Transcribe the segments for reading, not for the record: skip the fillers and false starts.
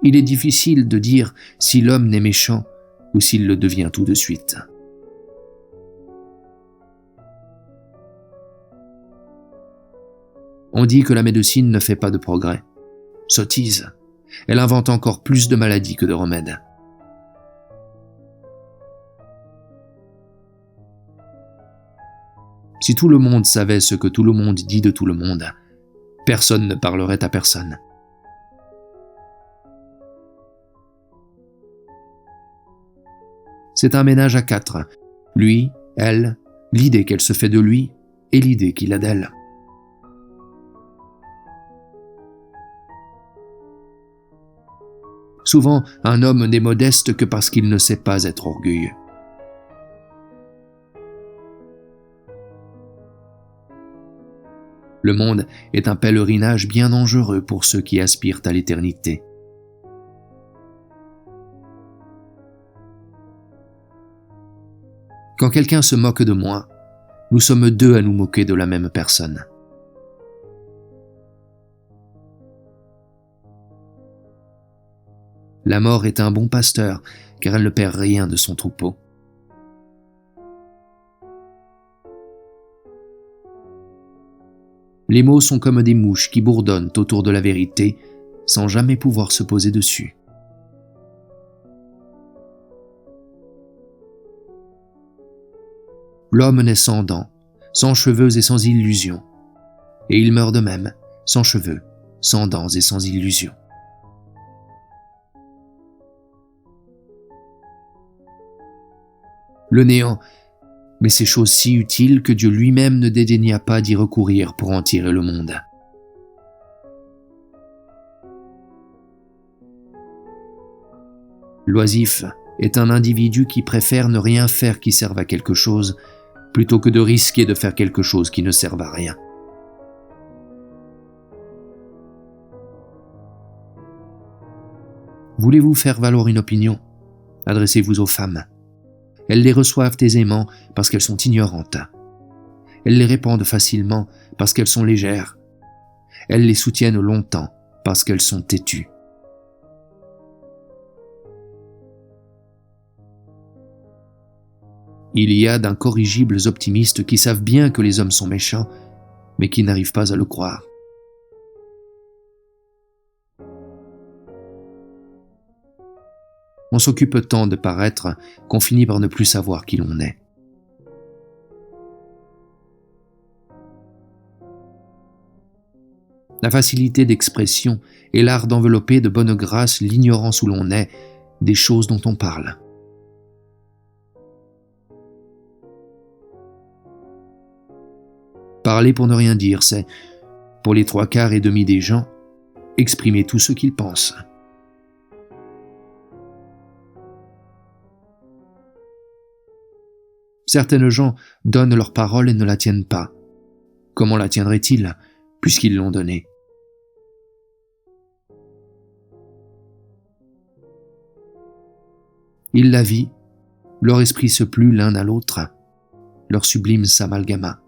Il est difficile de dire si l'homme n'est méchant ou s'il le devient tout de suite. On dit que la médecine ne fait pas de progrès. Sottise. Elle invente encore plus de maladies que de remèdes. Si tout le monde savait ce que tout le monde dit de tout le monde, personne ne parlerait à personne. C'est un ménage à quatre. Lui, elle, l'idée qu'elle se fait de lui et l'idée qu'il a d'elle. Souvent, un homme n'est modeste que parce qu'il ne sait pas être orgueilleux. Le monde est un pèlerinage bien dangereux pour ceux qui aspirent à l'éternité. Quand quelqu'un se moque de moi, nous sommes deux à nous moquer de la même personne. La mort est un bon pasteur, car elle ne perd rien de son troupeau. Les mots sont comme des mouches qui bourdonnent autour de la vérité, sans jamais pouvoir se poser dessus. L'homme naît sans dents, sans cheveux et sans illusions, et il meurt de même, sans cheveux, sans dents et sans illusions. Le néant, mais ces choses si utiles que Dieu lui-même ne dédaigna pas d'y recourir pour en tirer le monde. L'oisif est un individu qui préfère ne rien faire qui serve à quelque chose, plutôt que de risquer de faire quelque chose qui ne serve à rien. Voulez-vous faire valoir une opinion? Adressez-vous aux femmes. Elles les reçoivent aisément parce qu'elles sont ignorantes. Elles les répandent facilement parce qu'elles sont légères. Elles les soutiennent longtemps parce qu'elles sont têtues. Il y a d'incorrigibles optimistes qui savent bien que les hommes sont méchants, mais qui n'arrivent pas à le croire. On s'occupe tant de paraître qu'on finit par ne plus savoir qui l'on est. La facilité d'expression et l'art d'envelopper de bonne grâce l'ignorance où l'on est des choses dont on parle. Parler pour ne rien dire, c'est, pour les 3/4 des gens, exprimer tout ce qu'ils pensent. Certaines gens donnent leur parole et ne la tiennent pas. Comment la tiendraient-ils, puisqu'ils l'ont donnée? Ils la vit, leur esprit se plut l'un à l'autre, leur sublime s'amalgama.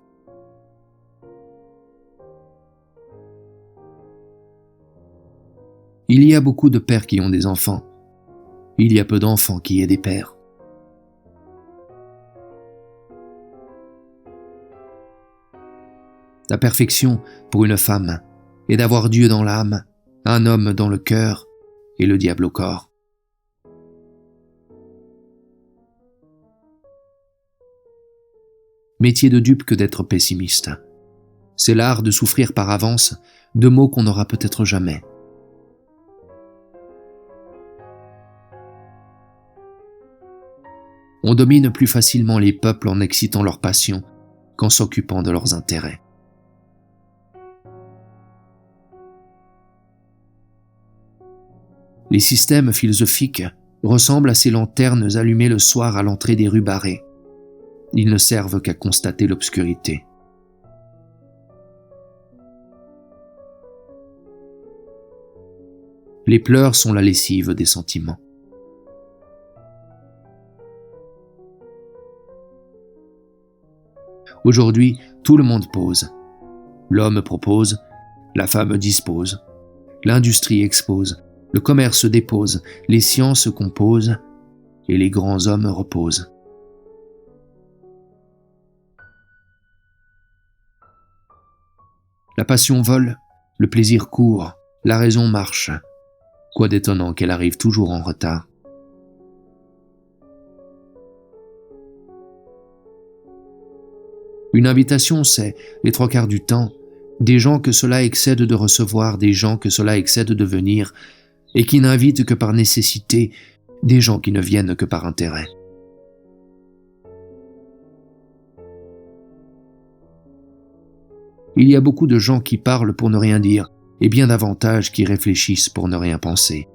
Il y a beaucoup de pères qui ont des enfants. Il y a peu d'enfants qui aient des pères. La perfection pour une femme est d'avoir Dieu dans l'âme, un homme dans le cœur et le diable au corps. Métier de dupe que d'être pessimiste. C'est l'art de souffrir par avance de maux qu'on n'aura peut-être jamais. On domine plus facilement les peuples en excitant leurs passions qu'en s'occupant de leurs intérêts. Les systèmes philosophiques ressemblent à ces lanternes allumées le soir à l'entrée des rues barrées. Ils ne servent qu'à constater l'obscurité. Les pleurs sont la lessive des sentiments. Aujourd'hui, tout le monde pose. L'homme propose, la femme dispose, l'industrie expose, Le commerce se dépose, les sciences se composent, et les grands hommes reposent. La passion vole, le plaisir court, la raison marche. Quoi d'étonnant qu'elle arrive toujours en retard. Une invitation, c'est, les trois quarts du temps, des gens que cela excède de recevoir, des gens que cela excède de venir, et qui n'invitent que par nécessité, des gens qui ne viennent que par intérêt. Il y a beaucoup de gens qui parlent pour ne rien dire, et bien davantage qui réfléchissent pour ne rien penser.